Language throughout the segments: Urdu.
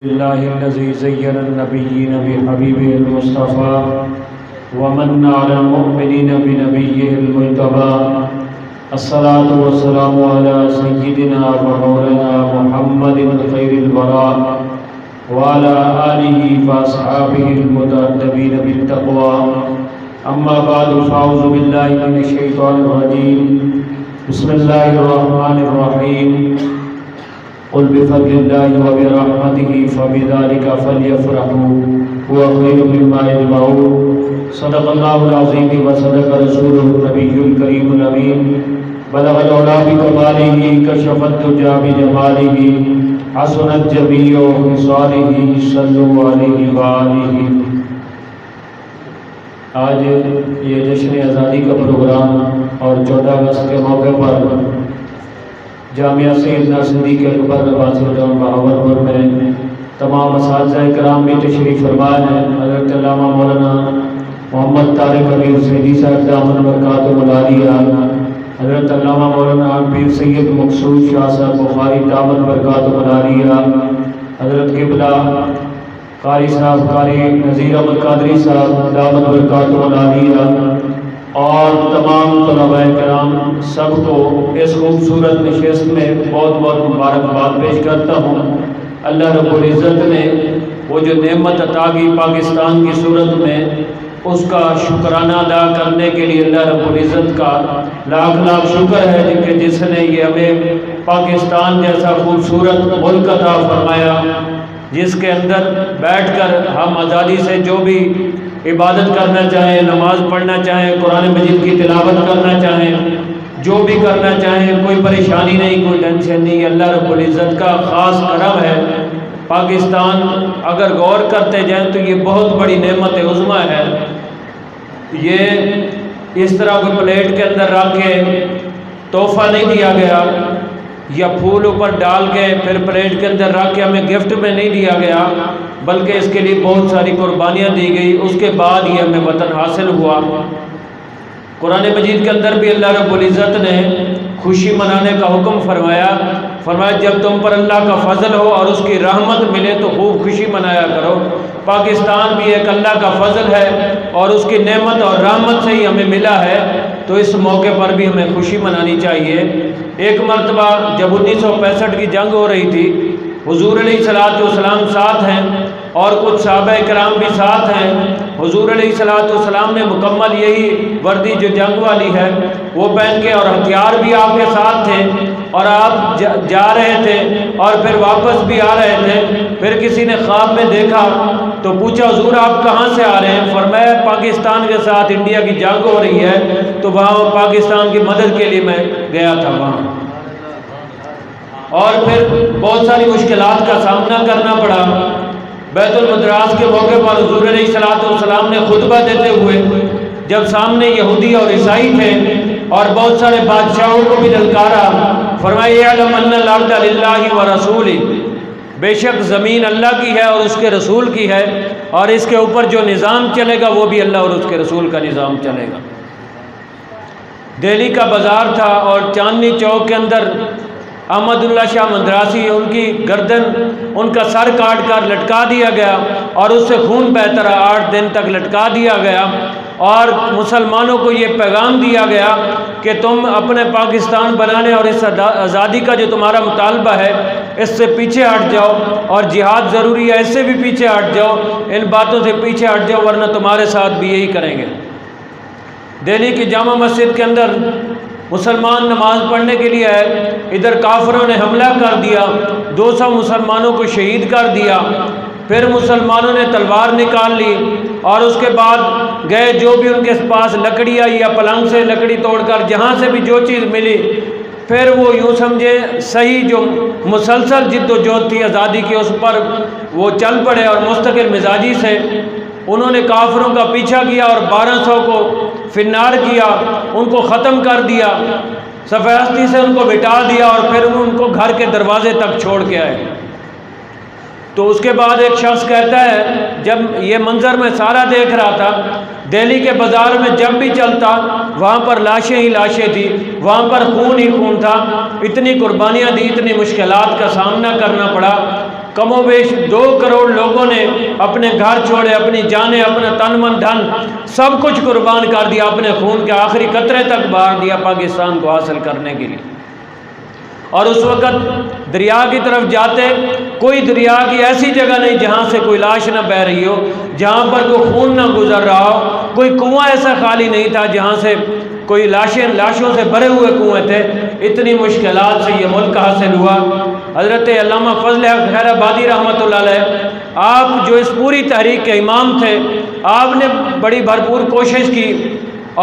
الله الذي زين النبيين بحبيبه المصطفى ومن على المؤمنين بنبيه المجتبى. الصلاة والسلام على سيدنا ومولانا محمد خير البراء وعلى آله وأصحابه المتأدبين بالتقوى. أما بعد فأعوذ بالله من الشيطان الرجيم. بسم الله الرحمن الرحيم. قل بفضل الله وبرحمته فبذلك فليفرحوا هو خير مما يجمعون. صدق الله العظيم وصدق رسوله النبي الكريم الأمين. بلغ العلا بكماله كشف الدجى بجماله حسنت جميع خصاله صلوا علیہ وآلہ. آج یہ جشن آزادی کا پروگرام اور 14 اگست کے موقع پر جامعہ سیدنا صدیق اکبر ٹاؤن بہاولپور میں تمام اساتذہ کرام بھی تشریف فرما ہیں. حضرت علامہ مولانا محمد طارق امیر سیدی صاحب دامن برکاتہ العالیہ، حضرت علامہ مولانا پیر سید مقصود شاہ صاحب بخاری دامن برکاتہ العالیہ، حضرت قبلہ قاری صاحب قاری نذیر احمد قادری صاحب دامن برکاتہ العالیہ اور تمام طلباء کرام سب کو اس خوبصورت نشست میں بہت بہت مبارکباد پیش کرتا ہوں. اللہ رب العزت نے وہ جو نعمت عطا کی پاکستان کی صورت میں، اس کا شکرانہ ادا کرنے کے لیے اللہ رب العزت کا لاکھ لاکھ شکر ہے کہ جس نے یہ ہمیں پاکستان جیسا خوبصورت ملک عطا فرمایا، جس کے اندر بیٹھ کر ہم آزادی سے جو بھی عبادت کرنا چاہیں، نماز پڑھنا چاہیں، قرآن مجید کی تلاوت کرنا چاہیں، جو بھی کرنا چاہیں، کوئی پریشانی نہیں، کوئی ٹینشن نہیں. اللہ رب العزت کا خاص کرم ہے. پاکستان اگر غور کرتے جائیں تو یہ بہت بڑی نعمت عظمیٰ ہے. یہ اس طرح کوئی پلیٹ کے اندر رکھ کے تحفہ نہیں دیا گیا، یا پھول اوپر ڈال کے پھر پلیٹ کے اندر رکھ کے ہمیں گفٹ میں نہیں دیا گیا، بلکہ اس کے لیے بہت ساری قربانیاں دی گئی. اس کے بعد یہ ہمیں وطن حاصل ہوا. قرآن مجید کے اندر بھی اللہ رب العزت نے خوشی منانے کا حکم فرمایا جب تم پر اللہ کا فضل ہو اور اس کی رحمت ملے تو خوب خوشی منایا کرو. پاکستان بھی ایک اللہ کا فضل ہے اور اس کی نعمت اور رحمت سے ہی ہمیں ملا ہے، تو اس موقع پر بھی ہمیں خوشی منانی چاہیے. ایک مرتبہ جب 1965 کی جنگ ہو رہی تھی، حضور علیہ السلام ساتھ ہیں اور کچھ صحابہ کرام بھی ساتھ ہیں. حضور علیہ السلام نے مکمل یہی وردی جو جنگ والی ہے وہ پہن کے، اور ہتھیار بھی آپ کے ساتھ تھے، اور آپ جا رہے تھے اور پھر واپس بھی آ رہے تھے. پھر کسی نے خواب میں دیکھا تو پوچھا حضور آپ کہاں سے آ رہے ہیں؟ فرمایا پاکستان کے ساتھ انڈیا کی جنگ ہو رہی ہے تو وہاں پاکستان کی مدد کے لیے میں گیا تھا وہاں. اور پھر بہت ساری مشکلات کا سامنا کرنا پڑا. بیت المدراس کے موقع پر حضور علیہ السلام نے خطبہ دیتے ہوئے جب سامنے یہودی اور عیسائی تھے اور بہت سارے بادشاہوں کو بھی للکارا، فرمایا اعلم ان الارض للہ ورسولہ، بے شک زمین اللہ کی ہے اور اس کے رسول کی ہے، اور اس کے اوپر جو نظام چلے گا وہ بھی اللہ اور اس کے رسول کا نظام چلے گا. دہلی کا بازار تھا اور چاندنی چوک کے اندر احمد اللہ شاہ مدراسی، ان کی گردن، ان کا سر کاٹ کر لٹکا دیا گیا اور اس سے خون بہتا رہا. 8 دن تک لٹکا دیا گیا اور مسلمانوں کو یہ پیغام دیا گیا کہ تم اپنے پاکستان بنانے اور اس آزادی کا جو تمہارا مطالبہ ہے اس سے پیچھے ہٹ جاؤ، اور جہاد ضروری ہے اس سے بھی پیچھے ہٹ جاؤ، ان باتوں سے پیچھے ہٹ جاؤ ورنہ تمہارے ساتھ بھی یہی کریں گے. دہلی کی جامع مسجد کے اندر مسلمان نماز پڑھنے کے لیے آئے، ادھر کافروں نے حملہ کر دیا، 200 مسلمانوں کو شہید کر دیا. پھر مسلمانوں نے تلوار نکال لی اور اس کے بعد گئے، جو بھی ان کے پاس لکڑی آئی یا پلنگ سے لکڑی توڑ کر جہاں سے بھی جو چیز ملی، پھر وہ یوں سمجھے صحیح جو مسلسل جد و جہد تھی آزادی کی اس پر وہ چل پڑے، اور مستقل مزاجی سے انہوں نے کافروں کا پیچھا کیا اور 1200 کو فنار کیا، ان کو ختم کر دیا، صفحستی سے ان کو بٹا دیا، اور پھر ان کو گھر کے دروازے تک چھوڑ کے آئے. تو اس کے بعد ایک شخص کہتا ہے جب یہ منظر میں سارا دیکھ رہا تھا، دہلی کے بازار میں جب بھی چلتا وہاں پر لاشیں ہی لاشیں تھی، وہاں پر خون ہی خون تھا. اتنی قربانیاں دی، اتنی مشکلات کا سامنا کرنا پڑا. کم و بیش 2 کروڑ لوگوں نے اپنے گھر چھوڑے، اپنی جانیں، اپنا تن من دھن سب کچھ قربان کر دیا، اپنے خون کے آخری قطرے تک بہا دیا پاکستان کو حاصل کرنے کے لیے۔ اور اس وقت دریا کی طرف جاتے، کوئی دریا کی ایسی جگہ نہیں جہاں سے کوئی لاش نہ بہہ رہی ہو، جہاں پر کوئی خون نہ گزر رہا ہو، کوئی کنواں ایسا خالی نہیں تھا جہاں سے کوئی لاشوں سے بھرے ہوئے کنویں تھے۔ اتنی مشکلات سے یہ ملک حاصل ہوا۔ حضرت علامہ فضل حق خیر آبادی رحمۃ اللہ علیہ، آپ جو اس پوری تحریک کے امام تھے، آپ نے بڑی بھرپور کوشش کی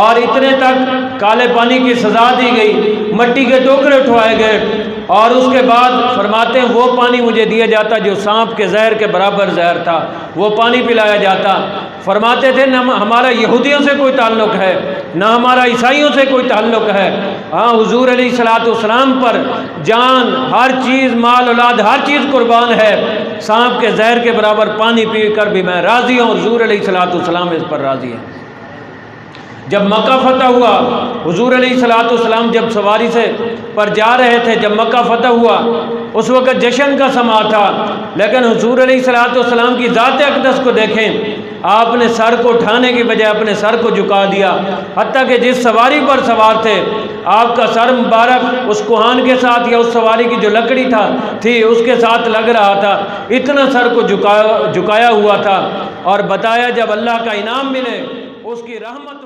اور اتنے تک کالے پانی کی سزا دی گئی، مٹی کے ٹوکرے اٹھوائے گئے، اور اس کے بعد فرماتے ہیں وہ پانی مجھے دیا جاتا جو سانپ کے زہر کے برابر زہر تھا، وہ پانی پلایا جاتا۔ فرماتے تھے نہ ہمارا یہودیوں سے کوئی تعلق ہے، نہ ہمارا عیسائیوں سے کوئی تعلق ہے، ہاں حضور علیہ الصلوۃ والسلام پر جان، ہر چیز، مال اولاد، ہر چیز قربان ہے، سانپ کے زہر کے برابر پانی پی کر بھی میں راضی ہوں، حضور علیہ الصلوۃ والسلام اس پر راضی ہیں۔ جب مکہ فتح ہوا، حضور علیہ الصلوۃ والسلام جب سواری سے پر جا رہے تھے، جب مکہ فتح ہوا اس وقت جشن کا سما تھا، لیکن حضور علیہ الصلوۃ والسلام کی ذات اقدس کو دیکھیں، آپ نے سر کو اٹھانے کی بجائے اپنے سر کو جھکا دیا، حتیٰ کہ جس سواری پر سوار تھے آپ کا سر مبارک اس کوہان کے ساتھ یا اس سواری کی جو لکڑی تھی اس کے ساتھ لگ رہا تھا، اتنا سر کو جھکایا ہوا تھا، اور بتایا جب اللہ کا انعام ملے اس کی رحمت